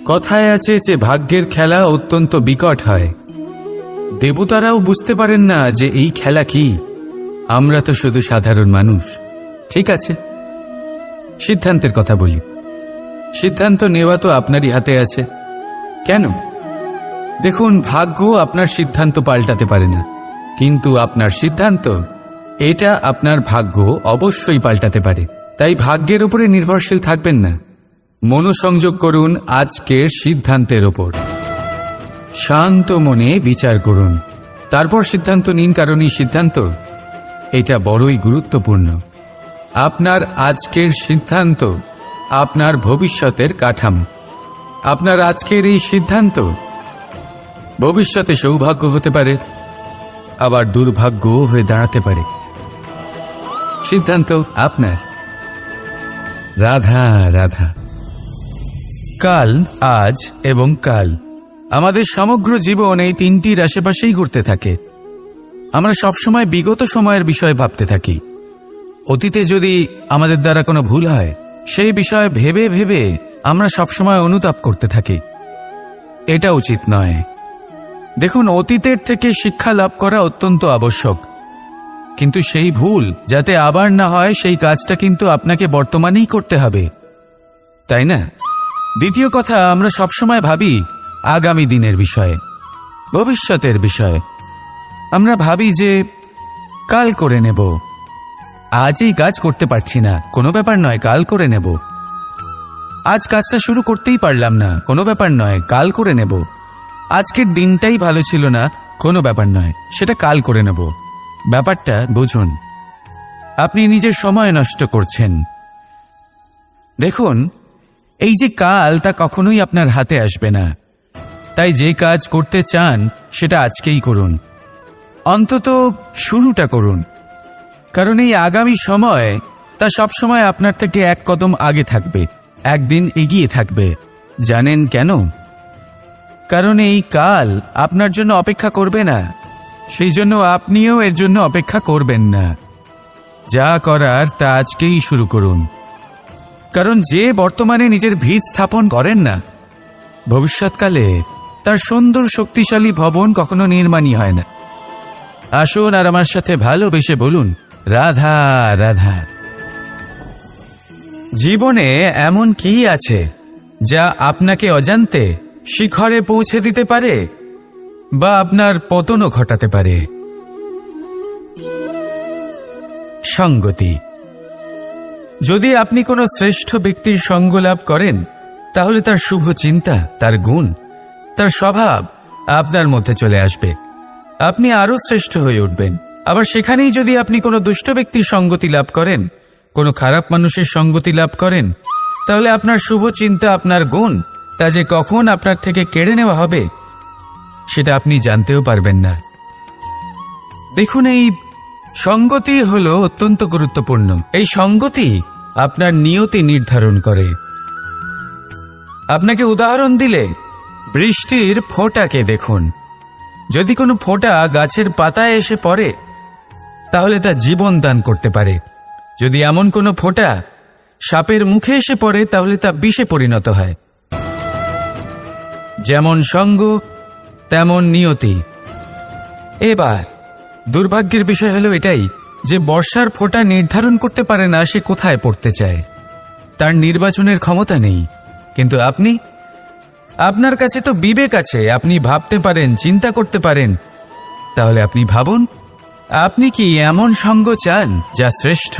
কথায় আছে যে ভাগ্যের খেলা অত্যন্ত বিকট হয়। দেবতারাও বুঝতে পারেন না যে এই খেলা কি। আমরা তো শুধু সাধারণ মানুষ। ঠিক আছে, সিদ্ধান্তের কথা বলি। সিদ্ধান্ত নেওয়া তো আপনারই হাতে আছে। কেন? দেখুন, ভাগ্য আপনার সিদ্ধান্ত পাল্টাতে পারে না, কিন্তু আপনার সিদ্ধান্ত, এটা আপনার ভাগ্য অবশ্যই পাল্টাতে পারে। তাই ভাগ্যের উপরে নির্ভরশীল থাকবেন না। মনোসংযোগ করুন আজকের সিদ্ধান্তের ওপর। শান্ত মনে বিচার করুন, তারপর সিদ্ধান্ত নিন, কারণ এই সিদ্ধান্ত এটা বড়ই গুরুত্বপূর্ণ। আপনার আজকের সিদ্ধান্ত আপনার ভবিষ্যতের কাঠামো। আপনার আজকের এই সিদ্ধান্ত ভবিষ্যতে সৌভাগ্য হতে পারে, আবার দুর্ভাগ্যও হয়ে দাঁড়াতে পারে। সিদ্ধান্ত আপনার। রাধা রাধা। কাল, আজ এবং কাল, আমাদের সমগ্র জীবন এই তিনটির আশেপাশেই ঘুরতে থাকে। আমরা সবসময় বিগত সময়ের বিষয়ে ভাবতে থাকি। অতীতে যদি আমাদের দ্বারা কোনো ভুল হয়, সেই বিষয়ে ভেবে ভেবে আমরা সবসময় অনুতাপ করতে থাকি। এটা উচিত নয়। দেখুন, অতীতের থেকে শিক্ষা লাভ করা অত্যন্ত আবশ্যক, কিন্তু সেই ভুল যাতে আবার না হয় সেই কাজটা কিন্তু আপনাকে বর্তমানেই করতে হবে, তাই না? দ্বিতীয় কথা, আমরা সবসময় ভাবি আগামী দিনের বিষয়ে, ভবিষ্যতের বিষয়ে। আমরা ভাবি যে কাল করে নেব, আজ এই কাজ করতে পারছি না, কোনো ব্যাপার নয়, কাল করে নেব। আজ কাজটা শুরু করতেই পারলাম না, কোনো ব্যাপার নয়, কাল করে নেব। আজকের দিনটাই ভালো ছিল না, কোনো ব্যাপার নয়, সেটা কাল করে নেব। ব্যাপারটা বুঝুন, আপনি নিজের সময় নষ্ট করছেন। দেখুন, এই যে কাল, তা কখনোই আপনার হাতে আসবে না। তাই যে কাজ করতে চান সেটা আজকেই করুন, অন্তত শুরুটা করুন। কারণ এই আগামী সময় তা সবসময় আপনার থেকে এক কদম আগে থাকবে, একদিন এগিয়ে থাকবে। জানেন কেন? কারণ এই কাল আপনার জন্য অপেক্ষা করবে না, সেই জন্য আপনিও এর জন্য অপেক্ষা করবেন না। যা করার তা আজকেই শুরু করুন। কারণ যে বর্তমানে নিজের ভিত স্থাপন করেন না, ভবিষ্যৎকালে তার সুন্দর শক্তিশালী ভবন কখনো নির্মাণই হয় না। আসুন আর আমার সাথে ভালোবেসে বলুন, রাধা রাধা। জীবনে এমন কি আছে যা আপনাকে অজান্তে শিখরে পৌঁছে দিতে পারে বা আপনার পতনও ঘটাতে পারে? সঙ্গতি। যদি আপনি কোনো শ্রেষ্ঠ ব্যক্তির সঙ্গ লাভ করেন, তাহলে তার শুভ চিন্তা, তার গুণ, তার স্বভাব আপনার মধ্যে চলে আসবে। আপনি আরও শ্রেষ্ঠ হয়ে উঠবেন। আবার সেখানেই যদি আপনি কোনো দুষ্ট ব্যক্তির সঙ্গতি লাভ করেন, কোনো খারাপ মানুষের সঙ্গতি লাভ করেন, তাহলে আপনার শুভ চিন্তা, আপনার গুণ, তা যে কখন আপনার থেকে কেড়ে নেওয়া হবে সেটা আপনি জানতেও পারবেন না। দেখুন, এই সঙ্গতি হলো অত্যন্ত গুরুত্বপূর্ণ। এই সঙ্গতি আপনার নিয়তি নির্ধারণ করে। আপনাকে উদাহরণ দিলে, বৃষ্টির ফোঁটাকে দেখুন। যদি কোনো ফোঁটা গাছের পাতায় এসে পড়ে, তাহলে তা জীবন দান করতে পারে। যদি এমন কোনো ফোঁটা সাপের মুখে এসে পড়ে, তাহলে তা বিষে পরিণত হয়। যেমন সঙ্গ, তেমন নিয়তি। এবার দুর্ভাগ্যের বিষয় হলো এটাই যে বর্ষার ফোঁটা নির্ধারণ করতে পারে না সে কোথায় পড়তে চায়। তার নির্বাচনের ক্ষমতা নেই। কিন্তু আপনি, আপনার কাছে তো বিবেক আছে, আপনি ভাবতে পারেন, চিন্তা করতে পারেন। তাহলে আপনি ভাবুন, আপনি কি এমন সঙ্গ চান যা শ্রেষ্ঠ,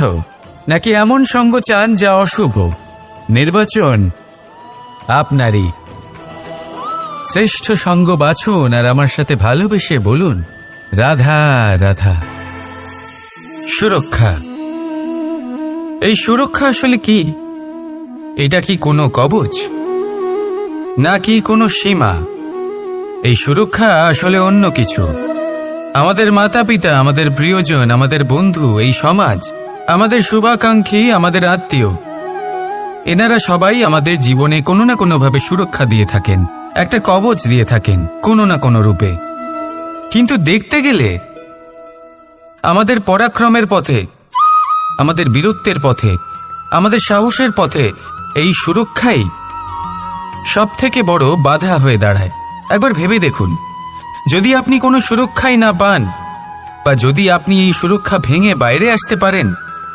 নাকি এমন সঙ্গ চান যা অশুভ? নির্বাচন আপনারই। শ্রেষ্ঠ সঙ্গ বাছুন আর আমার সাথে ভালোবেসে বলুন, রাধা রাধা। সুরক্ষা। এই সুরক্ষা আসলে কি? এটা কি কোনো কবচ, নাকি কোনো সীমা? এই সুরক্ষা আসলে অন্য কিছু। আমাদের মাতা পিতা, আমাদের প্রিয়জন, আমাদের বন্ধু, এই সমাজ, আমাদের শুভাকাঙ্ক্ষী, আমাদের আত্মীয়, এনারা সবাই আমাদের জীবনে কোনো না কোনোভাবে সুরক্ষা দিয়ে থাকেন, একটা কবচ দিয়ে থাকেন কোনো না কোনো রূপে। কিন্তু দেখতে গেলে আমাদের পরাক্রমের পথে, আমাদের বীরত্বের পথে, আমাদের সাহসের পথে এই সুরক্ষাই সবথেকে বড় বাধা হয়ে দাঁড়ায়। একবার ভেবে দেখুন, যদি আপনি কোনো সুরক্ষাই না পান বা যদি আপনি এই সুরক্ষা ভেঙে বাইরে আসতে পারেন,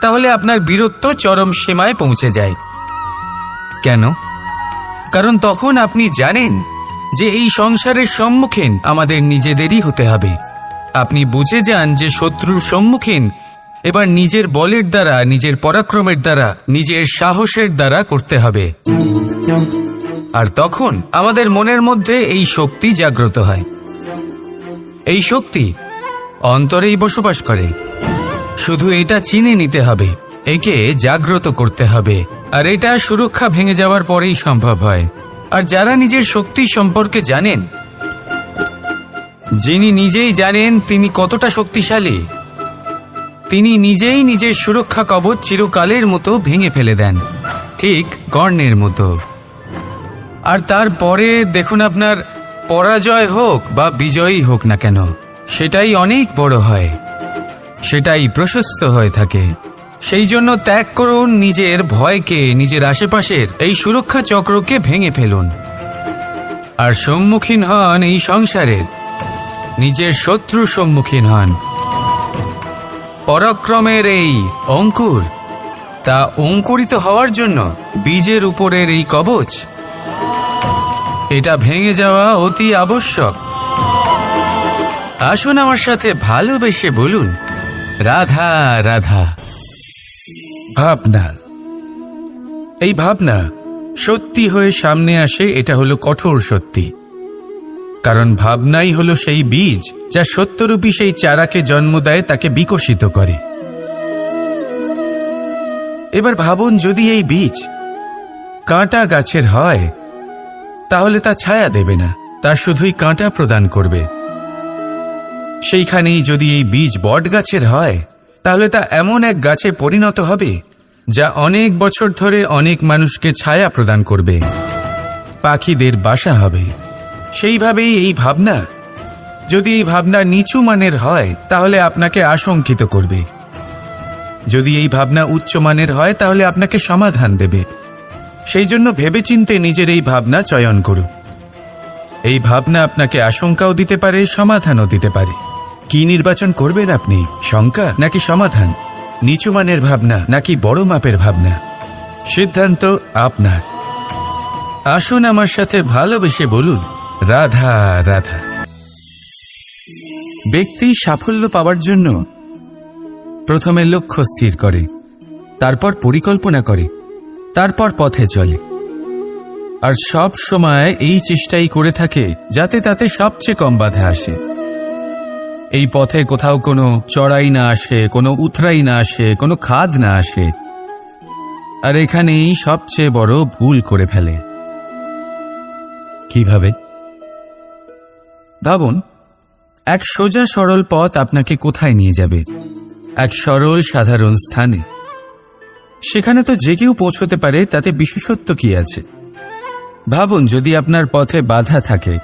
তাহলে আপনার বীরত্ব চরম সীমায় পৌঁছে যায়। কেন? কারণ তখন আপনি জানেন যে এই সংসারের সম্মুখীন আমাদের নিজেদেরই হতে হবে। আপনি বুঝে যান যে শত্রুর সম্মুখীন এবার নিজের বলের দ্বারা, নিজের পরাক্রমের দ্বারা, নিজের সাহসের দ্বারা করতে হবে। আর তখন আমাদের মনের মধ্যে এই শক্তি জাগ্রত হয়। এই শক্তি অন্তরেই বসবাস করে। শুধু এটা চিনে নিতে হবে, একে জাগ্রত করতে হবে। আর এটা সুরক্ষা ভেঙে যাওয়ার পরেই সম্ভব হয়। আর যারা নিজের শক্তি সম্পর্কে জানেন, যিনি নিজেই জানেন তিনি কতটা শক্তিশালী, তিনি নিজেই নিজের সুরক্ষা কবচ চিরকালের মতো ভেঙে ফেলে দেন, ঠিক কর্ণের মতো। আর তারপরে দেখুন, আপনার পরাজয় হোক বা বিজয়ী হোক না কেন, সেটাই অনেক বড় হয়, সেটাই প্রশস্ত হয়ে থাকে। সেই জন্য ত্যাগ করুন নিজের ভয়কে, নিজের আশেপাশের এই সুরক্ষা চক্রকে ভেঙে ফেলুন আর সম্মুখীন হন এই সংসারের নিজের শত্রুর সম্মুখীন হন। পরাক্রমের এই অঙ্কুর, তা অঙ্কুরিত হওয়ার জন্য বীজের উপরের এই কবচ, এটা ভেঙে যাওয়া অতি আবশ্যক। আসুন আমার সাথে ভালোবেসে বলুন, রাধা রাধা। ভাবনা, এই ভাবনা সত্যি হয়ে সামনে আসে, এটা হলো কঠোর সত্যি। কারণ ভাবনাই হলো সেই বীজ যা সত্যরূপী সেই চারাকে জন্ম দেয়, তাকে বিকশিত করে। এবার ভাবুন, যদি এই বীজ কাঁটা গাছের হয়, তাহলে তা ছায়া দেবে না, তা শুধুই কাঁটা প্রদান করবে। সেইখানেই যদি এই বীজ বট গাছের হয়, তাহলে তা এমন এক গাছে পরিণত হবে যা অনেক বছর ধরে অনেক মানুষকে ছায়া প্রদান করবে, পাখিদের বাসা হবে। সেইভাবেই এই ভাবনা, যদি এই ভাবনা নিচু মানের হয়, তাহলে আপনাকে আশঙ্কিত করবে। যদি এই ভাবনা উচ্চ মানের হয়, তাহলে আপনাকে সমাধান দেবে। সেই জন্য ভেবেচিন্তে নিজের এই ভাবনা চয়ন করুন। এই ভাবনা আপনাকে আশঙ্কাও দিতে পারে, সমাধানও দিতে পারে। কি নির্বাচন করবেন আপনি, শঙ্কা নাকি সমাধান? নিচু মানের ভাবনা নাকি বড় মাপের ভাবনা? সিদ্ধান্ত আপনার। আসুন আমার সাথে ভালোবেসে বলুন, রাধা রাধা। ব্যক্তি সাফল্য পাওয়ার জন্য প্রথমে লক্ষ্য স্থির করে, তারপর পরিকল্পনা করে, তারপর পথে চলে। আর সব সময় এই চেষ্টাই করে থাকে যাতে তাতে সবচেয়ে কম বাধা আসে। এই পথে কোথাও কোনো চড়াই না আসে, কোনো উথরাই না আসে, কোনো খাদ না আসে। আর এখানেই সবচেয়ে বড় ভুল করে ফেলে। কিভাবে? ভাবুন, এক সোজা সরল পথ আপনাকে কোথায় নিয়ে যাবে? এক সরল সাধারণ স্থানে। সেখানে তো যে কেউ পৌঁছতে পারে, তাতে বিশেষত্ব কি আছে? ভাবুন, যদি আপনার পথে বাধা থাকে,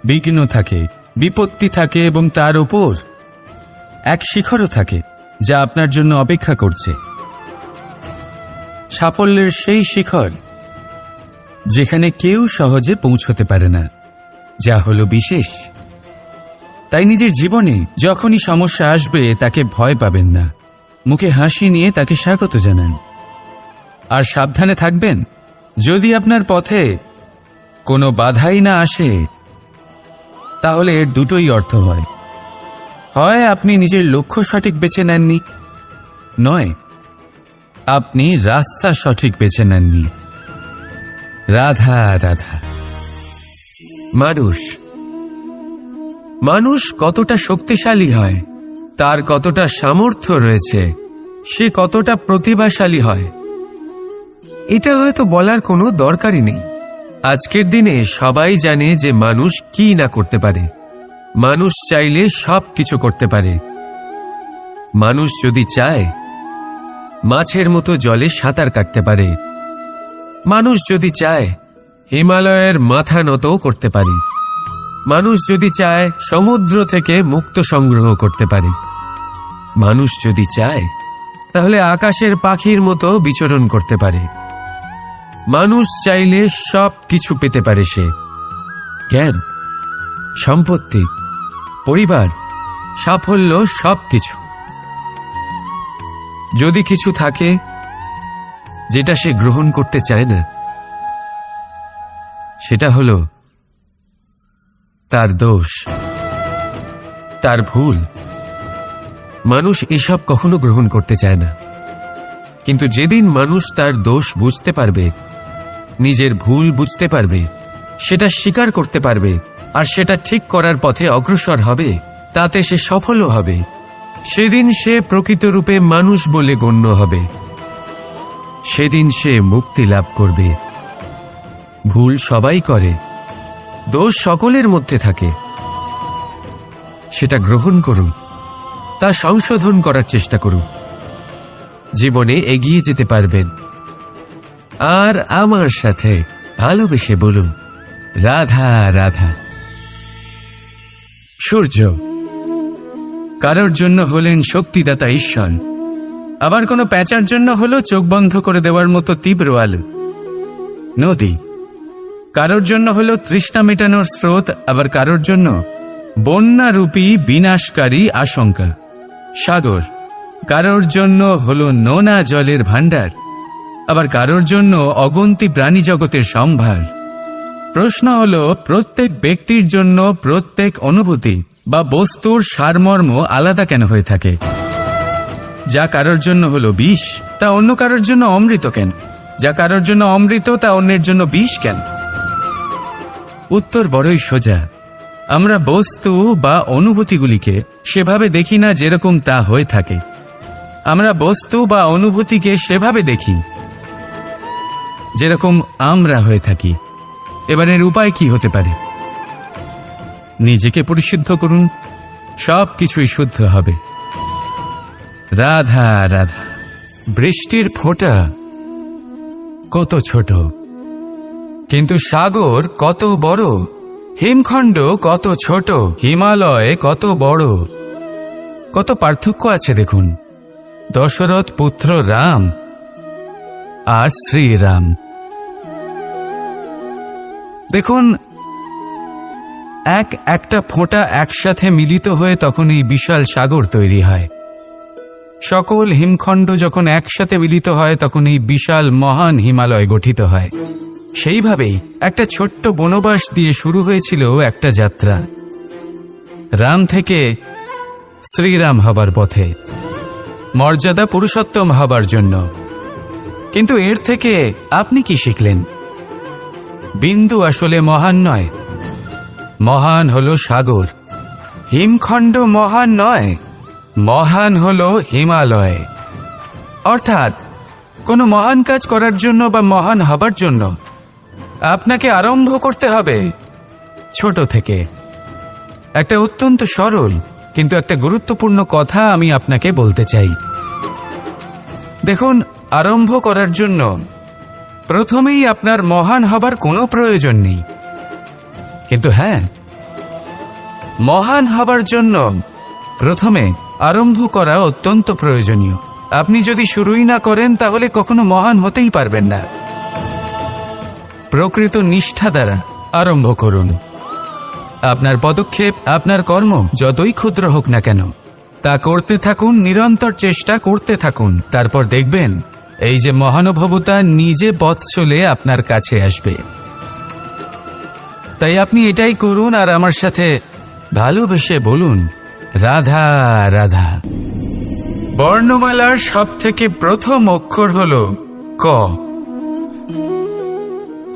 বিঘ্ন থাকে, বিপত্তি থাকে এবং তার উপর এক শিখরও থাকে যা আপনার জন্য অপেক্ষা করছে। সাফল্যের সেই শিখর যেখানে কেউ সহজে পৌঁছতে পারে না, যা হলো বিশেষ। তাই নিজের জীবনে যখনই সমস্যা আসবে, তাকে ভয় পাবেন না, মুখে হাসি নিয়ে তাকে স্বাগত জানান। আর সাবধানে থাকবেন, যদি আপনার পথে কোনো বাধাই না আসে, তাহলে এর দুটোই অর্থ হয়। হয় আপনি নিজের লক্ষ্য সঠিক বেছে নেননি, নয় আপনি রাস্তা সঠিক বেছে নেননি। রাধা রাধা। মানুষ কতটা শক্তিশালী হয়, তার কতটা সামর্থ্য রয়েছে, সে কতটা প্রতিভাশালী হয়, এটা হয়তো বলার কোনো দরকারই নেই। আজকের দিনে সবাই জানে যে মানুষ কি না করতে পারে। মানুষ চাইলে সব কিছু করতে পারে। মানুষ যদি চায়, মাছের মতো জলে সাঁতার কাটতে পারে। মানুষ যদি চায়, হিমালয়ের মাথা নতও করতে পারে। মানুষ যদি চায়, সমুদ্র থেকে মুক্ত সংগ্রহ করতে পারে। মানুষ যদি চায়, তাহলে আকাশের পাখির মতো বিচরণ করতে পারে। মানুষ চাইলে সব কিছু পেতে পারে সে, জ্ঞান, সম্পত্তি, পরিবার, সাফল্য, সব কিছু। যদি কিছু থাকে যেটা সে গ্রহণ করতে চায় না, সেটা হলো তার দোষ, তার ভুল। মানুষ এসব কখনো গ্রহণ করতে চায় না, কিন্তু যেদিন মানুষ তার দোষ বুঝতে পারবে, নিজের ভুল বুঝতে পারবে, সেটা স্বীকার করতে পারবে আর সেটা ঠিক করার পথে অগ্রসর হবে, তাতে সে সফলও হবে, সেদিন সে প্রকৃত রূপে মানুষ বলে গণ্য হবে। সেদিন সে মুক্তি লাভ করবে। ভুল সবাই করে, দোষ সকলের মধ্যে থাকে, সেটা গ্রহণ করুন, তা সংশোধন করার চেষ্টা করুন, জীবনে এগিয়ে যেতে পারবেন। আর আমার সাথে ভালোবেসে বলুন, রাধা রাধা। সূর্য কারোর জন্য হলেন শক্তিদাতা ঈশ্বর, আবার কোনো প্যাঁচার জন্য হলো চোখ বন্ধ করে দেওয়ার মতো তীব্র আলো। নদী কারোর জন্য হলো তৃষ্ণা মেটানোর স্রোত, আবার কারোর জন্য বন্যারূপী বিনাশকারী আশঙ্কা। সাগর কারোর জন্য হলো নোনা জলের ভাণ্ডার, আবার কারোর জন্য অগন্তি প্রাণী জগতের সম্ভার। প্রশ্ন হলো, প্রত্যেক ব্যক্তির জন্য প্রত্যেক অনুভূতি বা বস্তুর সারমর্ম আলাদা কেন হয়ে থাকে? যা কারোর জন্য হলো বিষ, তা অন্য কারোর জন্য অমৃত কেন? যা কারোর জন্য অমৃত, তা অন্যের জন্য বিষ কেন? উত্তর বড়ই সোজা। আমরা বস্তু বা অনুভূতিগুলিকে সেভাবে দেখি না যেরকম তা হয়ে থাকে। আমরা বস্তু বা অনুভূতিকে সেভাবে দেখি যেরকম আমরা হয়ে থাকি। এবারের উপায় কি হতে পারে? নিজেকে পরিশুদ্ধ করুন, সব কিছুই শুদ্ধ হবে। রাধা রাধা। বৃষ্টির ফোঁটা কত ছোট, কিন্তু সাগর কত বড়, হিমখণ্ড কত ছোট, হিমালয় কত বড়। কত পার্থক্য আছে দেখুন। দশরথ পুত্র রাম আর শ্রীরাম। দেখুন, একটা ফোঁটা একসাথে মিলিত হয়ে তখন এই বিশাল সাগর তৈরি হয়। সকল হিমখণ্ড যখন একসাথে মিলিত হয় তখন এই বিশাল মহান হিমালয় গঠিত হয়। সেইভাবেই একটা ছোট্ট বনবাস দিয়ে শুরু হয়েছিল একটা যাত্রা, রাম থেকে শ্রীরাম হবার পথে, মর্যাদা পুরুষোত্তম হবার জন্য। কিন্তু এর থেকে আপনি কি শিখলেন? বিন্দু আসলে মহান নয়, মহান হলো সাগর। হিমখণ্ড মহান নয়, মহান হলো হিমালয়। অর্থাৎ কোনো মহান কাজ করার জন্য বা মহান হবার জন্য আপনাকে আরম্ভ করতে হবে ছোট থেকে। একটা অত্যন্ত সরল কিন্তু একটা গুরুত্বপূর্ণ কথা আমি আপনাকে বলতে চাই। দেখুন, আরম্ভ করার জন্য প্রথমেই আপনার মহান হবার কোনো প্রয়োজন নেই, কিন্তু হ্যাঁ, মহান হবার জন্য প্রথমে আরম্ভ করা অত্যন্ত প্রয়োজনীয়। আপনি যদি শুরুই না করেন তাহলে কখনো মহান হতেই পারবেন না। প্রকৃত নিষ্ঠা দ্বারা আরম্ভ করুন। আপনার পদক্ষেপ, আপনার কর্ম যতই ক্ষুদ্র হোক না কেন, তা করতে থাকুন, নিরন্তর চেষ্টা করতে থাকুন। তারপর দেখবেন এই যে মহানুভবতা নিজে পথ চলে আপনার কাছে আসবে। তাই আপনি এটাই করুন আর আমার সাথে ভালোবেসে বলুন, রাধা রাধা। বর্ণমালার সব থেকে প্রথম অক্ষর হল ক।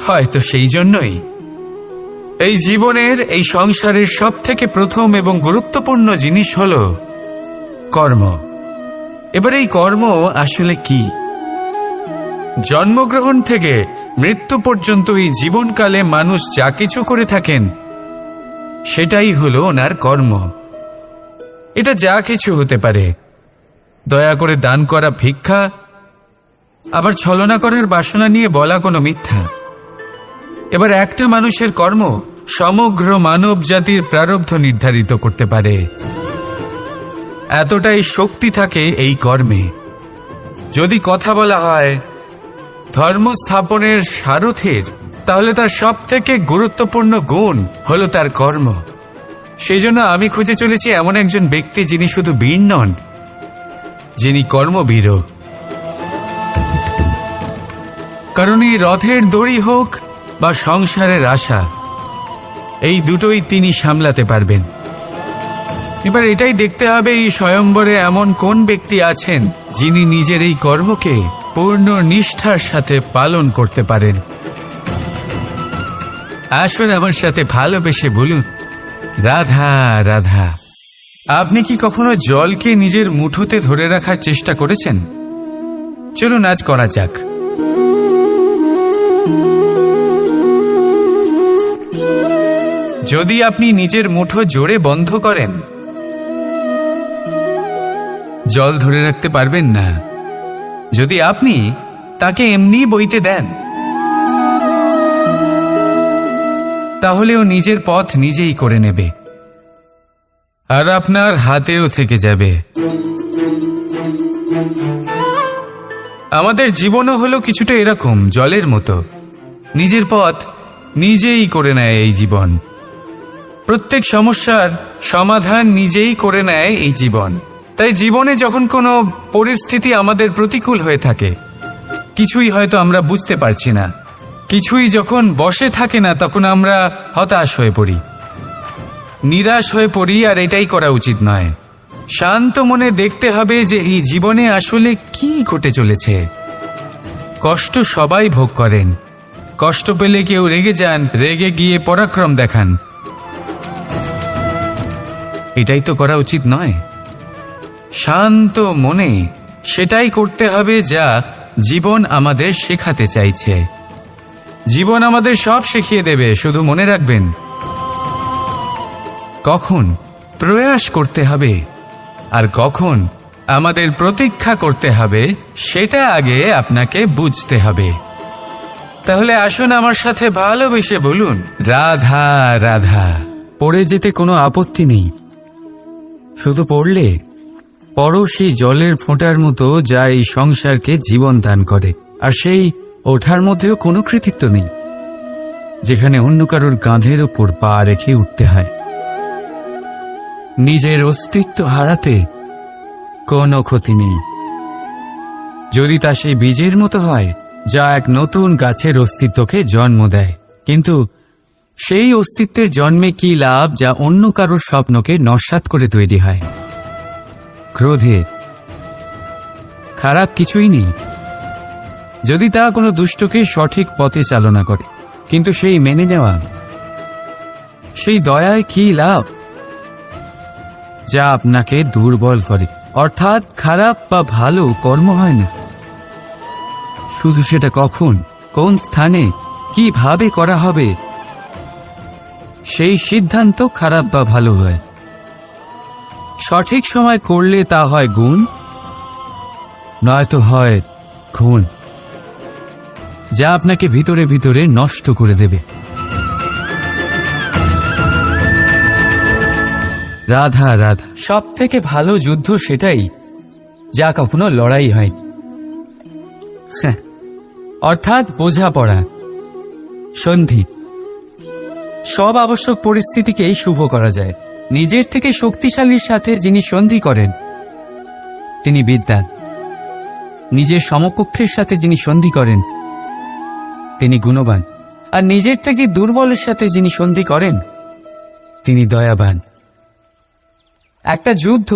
হয়তো সেই জন্যই এই জীবনের, এই সংসারের সব থেকে প্রথম এবং গুরুত্বপূর্ণ জিনিস হল কর্ম। এবার এই কর্ম আসলে কি? জন্মগ্রহণ থেকে মৃত্যু পর্যন্ত এই জীবনকালে মানুষ যা কিছু করে থাকেন সেটাই হলো ওনার কর্ম। এটা যা কিছু হতে পারে। দয়া করে দান করা ভিক্ষা, আবার ছলনা করার বাসনা নিয়ে বলা কোনো মিথ্যা। এবার একটা মানুষের কর্ম সমগ্র মানব জাতির প্রারব্ধ নির্ধারিত করতে পারে। এতটাই শক্তি থাকে এই কর্মে। যদি কথা বলা হয় ধর্ম স্থাপনের সারথীর, তাহলে তার সব থেকে গুরুত্বপূর্ণ গুণ হলো তার কর্ম। সেই জন্য আমি খুঁজে চলেছি এমন একজন ব্যক্তি যিনি শুধু বীর নন, যিনি কর্মবীরও। কারণ এই রথের দড়ি হোক বা সংসারের আশা, এই দুটোই তিনি সামলাতে পারবেন। এবার এটাই দেখতে হবে এই স্বয়ম্বরে এমন কোন ব্যক্তি আছেন যিনি নিজের এই কর্মকে পূর্ণ নিষ্ঠার সাথে পালন করতে পারেন। আসুন আমার সাথে ভালোবেসে বলুন, রাধা রাধা। আপনি কি কখনো জলকে নিজের মুঠোতে ধরে রাখার চেষ্টা করেছেন? চলুন আজ করা যাক। যদি আপনি নিজের মুঠো জোরে বন্ধ করেন, জল ধরে রাখতে পারবেন না। যদি আপনি তাকে এমনি বইতে দেন, তাহলে ও নিজের পথ নিজেই করে নেবে, আর আপনার হাতেও থেকে যাবে। আমাদের জীবনও হলো কিছুটা এরকম, জলের মতো। নিজের পথ নিজেই করে নেয় এই জীবন। প্রত্যেক সমস্যার সমাধান নিজেই করে নেয় এই জীবন। তাই জীবনে যখন কোনো পরিস্থিতি আমাদের প্রতিকূল হয়ে থাকে, কিছুই হয়তো আমরা বুঝতে পারছি না, কিছুই যখন বসে থাকে না, তখন আমরা হতাশ হয়ে পড়ি, নিরাশ হয়ে পড়ি। আর এটাই করা উচিত নয়। শান্ত মনে দেখতে হবে যে এই জীবনে আসলে কি ঘটে চলেছে। কষ্ট সবাই ভোগ করেন। কষ্ট পেলে কেউ রেগে যান, রেগে গিয়ে পরাক্রম দেখান। এটাই তো করা উচিত নয়। শান্ত মনে সেটাই করতে হবে যা জীবন আমাদের শেখাতে চাইছে। জীবন আমাদের সব শিখিয়ে দেবে, শুধু মনে রাখবেন কখন প্রয়াস করতে হবে আর কখন আমাদের প্রতীক্ষা করতে হবে, সেটা আগে আপনাকে বুঝতে হবে। তাহলে আসুন আমার সাথে ভালোবেসে বলুন, রাধা রাধা। পড়ে যেতে কোনো আপত্তি নেই, শুধু পড়লে পড়ো সেই জলের ফোঁটার মতো যা এই সংসারকে জীবন দান করে। আর সেই ওঠার মধ্যেও কোনো কৃতিত্ব নেই, যেখানে অন্য কারোর কাঁধের ওপর পা রেখে উঠতে হয়। নিজের অস্তিত্ব হারাতে কোনো ক্ষতি নেই, যদি তা সেই বীজের মতো হয় যা এক নতুন গাছের অস্তিত্বকে জন্ম দেয়। কিন্তু সেই অস্তিত্বের জন্মে কি লাভ যা অন্য কারোর স্বপ্নকে নস্যাৎ করে তৈরি হয়। ক্রোধে খারাপ কিছুই নেই, যদি তা কোনো দুষ্টকে সঠিক পথে চালনা করে। কিন্তু সেই মেনে নেওয়া, সেই দয়ায় কি লাভ যা আপনাকে দুর্বল করে। অর্থাৎ খারাপ বা ভালো কর্ম হয় না, শুধু সেটা কখন, কোন স্থানে, কিভাবে করা হবে, সেই সিদ্ধান্ত খারাপ বা ভালো হয়। সঠিক সময় করলে তা হয় গুণ, নয়তো হয় খুন, যা আপনাকে ভিতরে ভিতরে নষ্ট করে দেবে। রাধা রাধা। সব থেকে ভালো যুদ্ধ সেটাই যা কখনো লড়াই হয়নি, অর্থাৎ বোঝাপড়া, সন্ধি। সব আবশ্যক পরিস্থিতিকেই শুভ করা যায়। নিজের থেকে শক্তিশালীর সাথে যিনি সন্ধি করেন তিনি বিদ্বান। নিজের সমকক্ষের সাথে যিনি সন্ধি করেন তিনি গুণবান। আর নিজের থেকে দুর্বলের সাথে যিনি সন্ধি করেন তিনি দয়াবান। একটা যুদ্ধ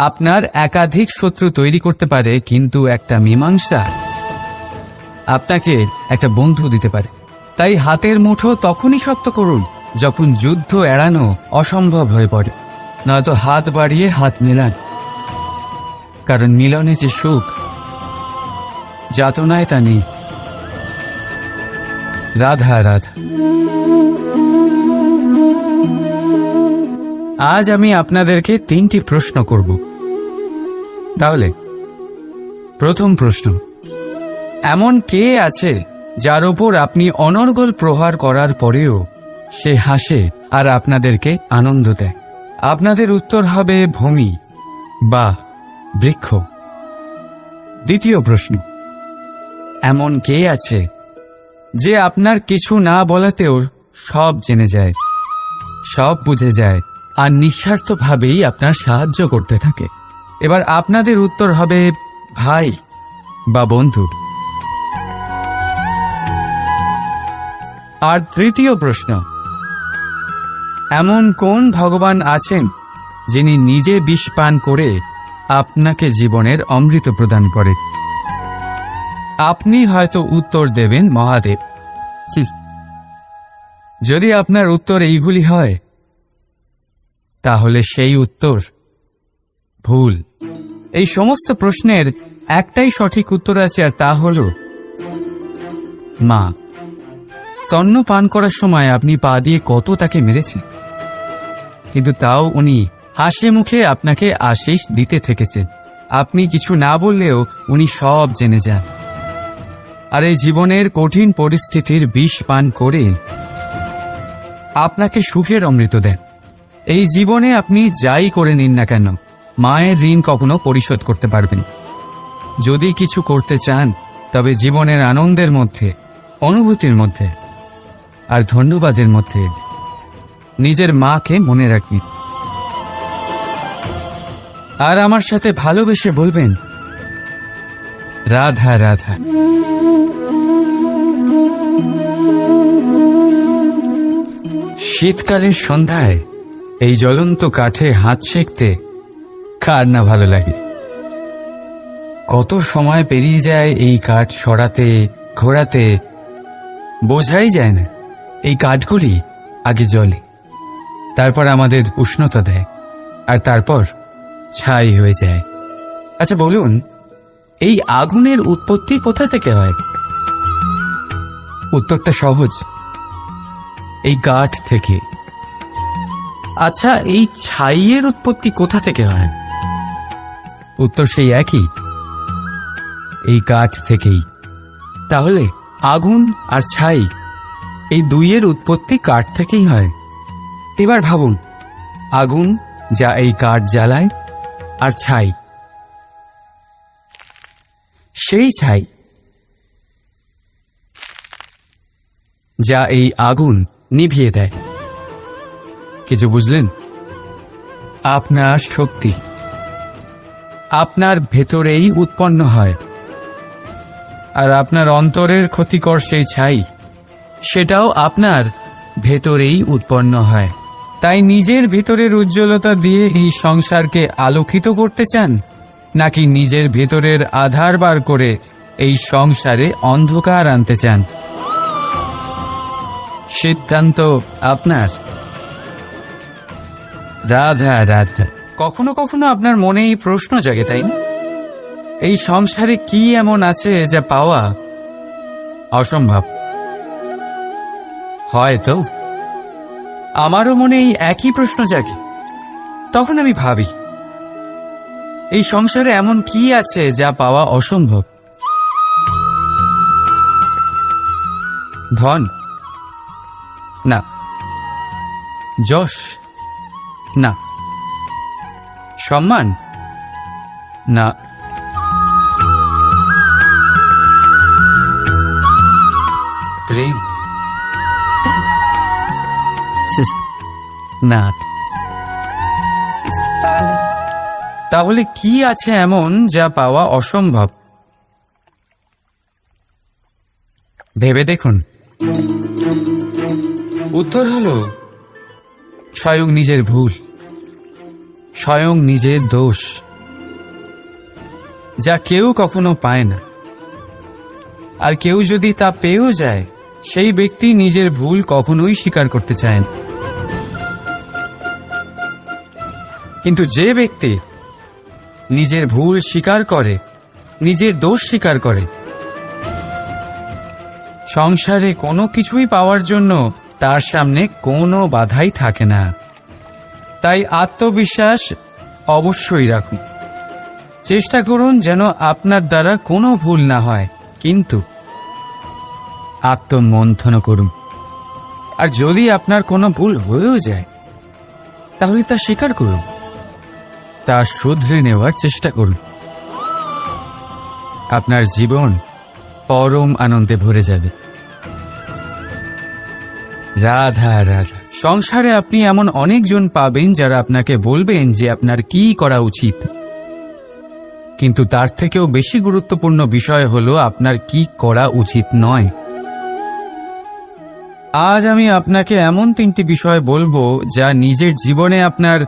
আপনার একাধিক শত্রু তৈরি করতে পারে, কিন্তু একটা মীমাংসা আপনাকে একটা বন্ধু দিতে পারে। তাই হাতের মুঠো তখনই শক্ত করুন যখন যুদ্ধ এড়ানো অসম্ভব হয়ে পড়ে, নয়তো হাত বাড়িয়ে হাত মেলান। কারণ মিলনে যে সুখ, যাতনায় তা নেই। রাধা রাধা। আজ আমি আপনাদেরকে 3টি প্রশ্ন করব। তাহলে প্রথম প্রশ্ন, এমন কে আছে যার ওপর আপনি অনর্গল প্রহার করার পরেও সে হাসে আর আপনাদেরকে আনন্দ দেয়? আপনাদের উত্তর হবে ভূমি বা বৃক্ষ। দ্বিতীয় প্রশ্ন, এমন কে আছে যে আপনার কিছু না বলাতেও সব জেনে যায়, সব বুঝে যায় আর নিঃস্বার্থভাবেই আপনার সাহায্য করতে থাকে? এবার আপনাদের উত্তর হবে ভাই বা বন্ধু। আর তৃতীয় প্রশ্ন, এমন কোন ভগবান আছেন যিনি নিজে বিষ পান করে আপনাকে জীবনের অমৃত প্রদান করে? আপনি হয়তো উত্তর দেবেন মহাদেব। যদি আপনার উত্তর এইগুলি হয় তাহলে সেই উত্তর ভুল। এই সমস্ত প্রশ্নের একটাই সঠিক উত্তর আছে, আর তা হল মা। স্তন্য পান করার সময় আপনি পা দিয়ে কত তাকে মেরেছেন, কিন্তু তাও উনি হাসি মুখে আপনাকে আশীষ দিতে থেকেছেন। আপনি কিছু না বললেও উনি সব জেনে যান, আর এই জীবনের কঠিন পরিস্থিতির বিষ পান করে আপনাকে সুখের অমৃত দেন। এই জীবনে আপনি যাই করে নিন না কেন, মায়ের ঋণ কখনো পরিশোধ করতে পারবেন। যদি কিছু করতে চান তবে জীবনের আনন্দের মধ্যে, অনুভূতির মধ্যে আর ধন্যবাদের মধ্যে নিজের মাকে মনে রাখবেন। আর আমার সাথে ভালোবেসে বলবেন, রাধা রাধা। শীতকালের সন্ধ্যায় এই জ্বলন্ত কাঠে হাত সেঁকতে কার না ভালো লাগে? কত সময় পেরিয়ে যায় এই কাঠ সরাতে, ঘোরাতে, বোঝাই যায় না। এই কাঠগুলি আগে জ্বলে, তারপর আমাদের উষ্ণতা দেয়, আর তারপর ছাই হয়ে যায়। আচ্ছা বলুন, এই আগুনের উৎপত্তি কোথা থেকে হয়? উত্তরটা সহজ, এই কাঠ থেকে। আচ্ছা, এই ছাইয়ের উৎপত্তি কোথা থেকে হয়? উত্তর সেই একই, এই কাঠ থেকেই। তাহলে আগুন আর ছাই, এই দুইয়ের উৎপত্তি কাঠ থেকেই হয়। এবার ভাবুন, আগুন যা এই কাঠ জ্বালায়, আর ছাই সেই ছাই যা এই আগুন নিভিয়ে দেয়। কিছু বুঝলেন? আপনার শক্তি আপনার ভেতরেই উৎপন্ন হয়, আর আপনার অন্তরের ক্ষতিকর সেই ছাই, সেটাও আপনার ভেতরেই উৎপন্ন হয়। তাই নিজের ভিতরের উজ্জ্বলতা দিয়ে এই সংসারকে আলোকিত করতে চান, নাকি নিজের ভেতরের আধার বার করে এই সংসারে অন্ধকার আনতে চান? সিদ্ধান্ত আপনার। রাধা রাধা। কখনো কখনো আপনার মনে এই প্রশ্ন জাগে, তাই না? এই সংসারে কি এমন আছে যা পাওয়া অসম্ভব? হয়তো আমারও মনে এই একই প্রশ্ন জাগে। তখন আমি ভাবি, এই সংসারে এমন কি আছে যা পাওয়া অসম্ভব? ধন? না। যশ? না। সম্মান? না। প্রেম? না। তাহলে কি আছে এমন যা পাওয়া অসম্ভব? ভেবে দেখুন। উত্তর হলো স্বয়ং নিজের ভুল, স্বয়ং নিজের দোষ, যা কেউ কখনো পায় না। আর কেউ যদি তা পেয়েও যায়, সেই ব্যক্তি নিজের ভুল কখনোই স্বীকার করতে চায় না। কিন্তু যে ব্যক্তি নিজের ভুল স্বীকার করে, নিজের দোষ স্বীকার করে, সংসারে কোনো কিছুই পাওয়ার জন্য তার সামনে কোনো বাধাই থাকে না। তাই আত্মবিশ্বাস অবশ্যই রাখুন। চেষ্টা করুন যেন আপনার দ্বারা কোনো ভুল না হয়, কিন্তু আত্মমন্থন করুন। আর যদি আপনার কোনো ভুল হয়েও যায়, তাহলে তা স্বীকার করুন, তা শুধরে নেওয়ার চেষ্টা করুন। আপনার জীবন পরম আনন্দে ভরে যাবে। রাধা রাধা। সংসারে আপনি এমন অনেকজন পাবেন যারা আপনাকে বলবেন যে আপনার কি করা উচিত, কিন্তু তার থেকেও বেশি গুরুত্বপূর্ণ বিষয় হলো আপনার কি করা উচিত নয়। আজ আমি আপনাকে এমন 3টি বিষয় বলবো যা নিজের জীবনে আপনার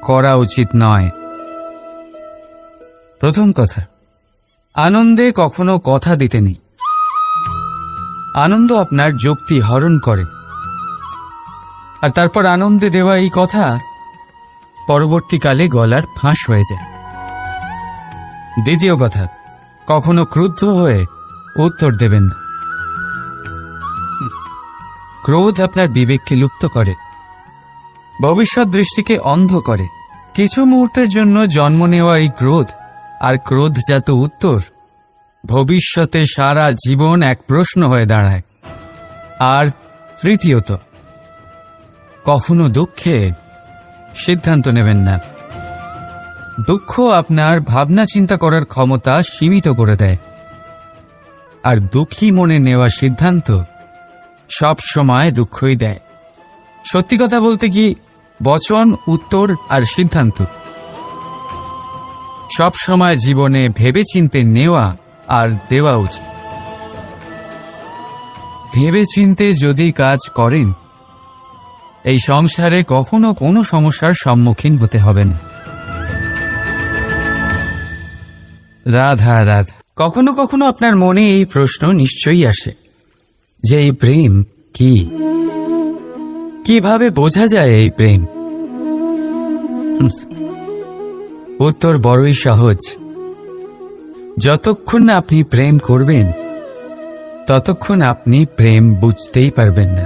করা উচিত নয়। প্রথম কথা, আনন্দে কখনো কথা দিতে নেই। আনন্দ আপনার যুক্তি হরণ করে, আর তারপর আনন্দে দেওয়া এই কথা পরবর্তীকালে গলার ফাঁস হয়ে যায়। দ্বিতীয় কথা, কখনো ক্রুদ্ধ হয়ে উত্তর দেবেন না। ক্রোধ আপনার বিবেককে লুপ্ত করে, ভবিষ্যৎ দৃষ্টিকে অন্ধ করে। কিছু মুহূর্তের জন্য জন্ম নেওয়া এই ক্রোধ আর ক্রোধজাত উত্তর ভবিষ্যতে সারা জীবন এক প্রশ্ন হয়ে দাঁড়ায়। আর তৃতীয়ত, কখনো দুঃখে সিদ্ধান্ত নেবেন না। দুঃখ আপনার ভাবনা চিন্তা করার ক্ষমতা সীমিত করে দেয়, আর দুঃখী মনে নেওয়া সিদ্ধান্ত সব সময় দুঃখই দেয়। সত্যি কথা বলতে কি, বচন, উত্তর আর সিদ্ধান্ত সব সময় জীবনে ভেবেচিন্তে নেওয়া আর দেওয়া উচিত। ভেবেচিন্তে যদি কাজ করেন, এই সংসারে কখনো কোনো সমস্যার সম্মুখীন হতে হবে না। রাধা রাধা। কখনো কখনো আপনার মনে এই প্রশ্ন নিশ্চয়ই আসে যে এই প্রেম কি, কিভাবে বোঝা যায় এই প্রেম? উত্তর বড়ই সহজ। যতক্ষণ না আপনি প্রেম করবেন, ততক্ষণ আপনি প্রেম বুঝতেই পারবেন না।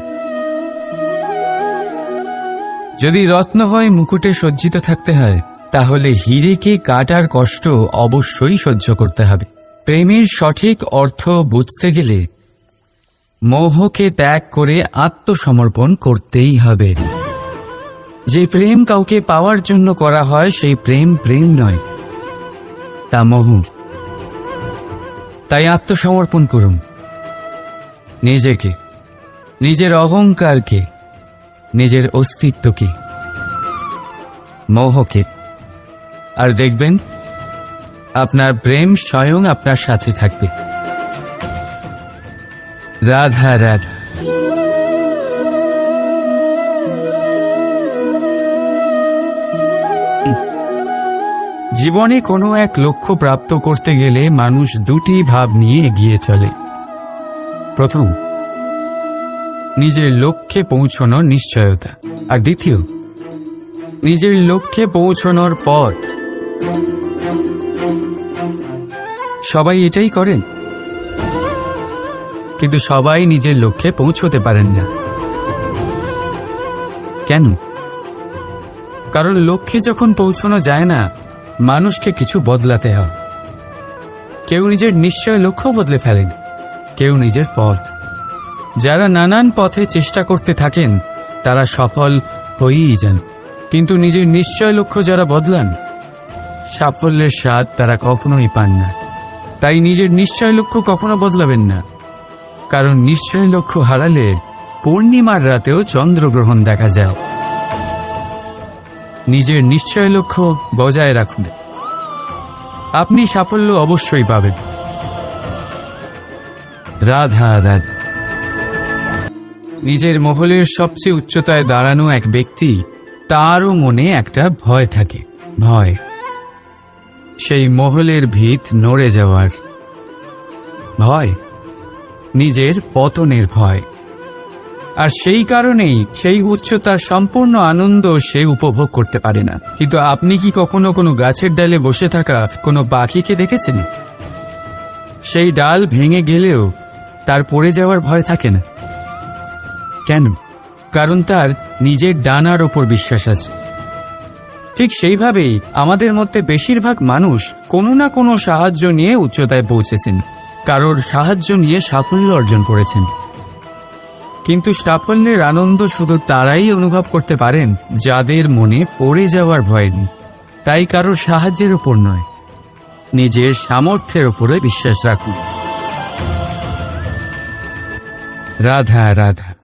যদি রত্ন হয় মুকুটে সজ্জিত থাকতে হয়, তাহলে হীরেকে কাটার কষ্ট অবশ্যই সহ্য করতে হবে। প্রেমের সঠিক অর্থ বুঝতে গেলে মোহকে ত্যাগ করে আত্মসমর্পণ করতেই হবে। যে প্রেম কাউকে পাওয়ার জন্য করা হয়, সেই প্রেম প্রেম নয়, তা মোহ। তাই আত্মসমর্পণ করুন নিজেকে, নিজের অহংকারকে, নিজের অস্তিত্বকে, মোহকে, আর দেখবেন আপনার প্রেম স্বয়ং আপনার সাথে থাকবে। রাধা রাধা। জীবনে কোনো এক লক্ষ্য প্রাপ্ত করতে গেলে মানুষ 2টি ভাব নিয়ে এগিয়ে চলে। প্রথম, নিজের লক্ষ্যে পৌঁছানোর নিশ্চয়তা, আর দ্বিতীয়, নিজের লক্ষ্যে পৌঁছানোর পথ। সবাই এটাই করেন, কিন্তু সবাই নিজের লক্ষ্যে পৌঁছতে পারেন না। কেন? কারণ লক্ষ্যে যখন পৌঁছানো যায় না, মানুষকে কিছু বদলাতে হয়। কেউ নিজের নিশ্চয় লক্ষ্য বদলে ফেলেন, কেউ নিজের পথ। যারা নানান পথে চেষ্টা করতে থাকেন তারা সফল হয়েই যান, কিন্তু নিজের নিশ্চয় লক্ষ্য যারা বদলান, সাফল্যের স্বাদ তারা কখনোই পান না। তাই নিজের নিশ্চয় লক্ষ্য কখনো বদলাবেন না, কারণ নিশ্চয় লক্ষ্য হারালে পূর্ণিমার রাতেও চন্দ্রগ্রহণ দেখা যায়। নিজের নিশ্চয় লক্ষ্য বজায় রাখুন, আপনি সাফল্য অবশ্যই পাবেন। রাধা রাধা। নিজের মহলের সবচেয়ে উচ্চতায় দাঁড়ানো এক ব্যক্তি, তারও মনে একটা ভয় থাকে। ভয়, সেই মহলের ভিত নড়ে যাওয়ার ভয়, নিজের পতনের ভয়। আর সেই কারণেই সেই উচ্চতার সম্পূর্ণ আনন্দ সে উপভোগ করতে পারে না। কিন্তু আপনি কি কখনো কোনো গাছের ডালে বসে থাকা কোনো পাখিকে দেখেছেন? সেই ডাল ভেঙে গেলেও তার পড়ে যাওয়ার ভয় থাকে না। কেন? কারণ তার নিজের ডানার ওপর বিশ্বাস আছে। ঠিক সেইভাবেই আমাদের মধ্যে বেশিরভাগ মানুষ কোনো না কোনো সাহায্য নিয়ে উচ্চতায় পৌঁছেছেন, কারোর সাহায্য নিয়ে সাফল্য অর্জন করেছেন। কিন্তু সাফল্যের আনন্দ শুধু তারাই অনুভব করতে পারেন যাদের মনে পড়ে যাওয়ার ভয় নেই। তাই কারোর সাহায্যের উপর নয়, নিজের সামর্থ্যের উপরে বিশ্বাস রাখুন। রাধা রাধা।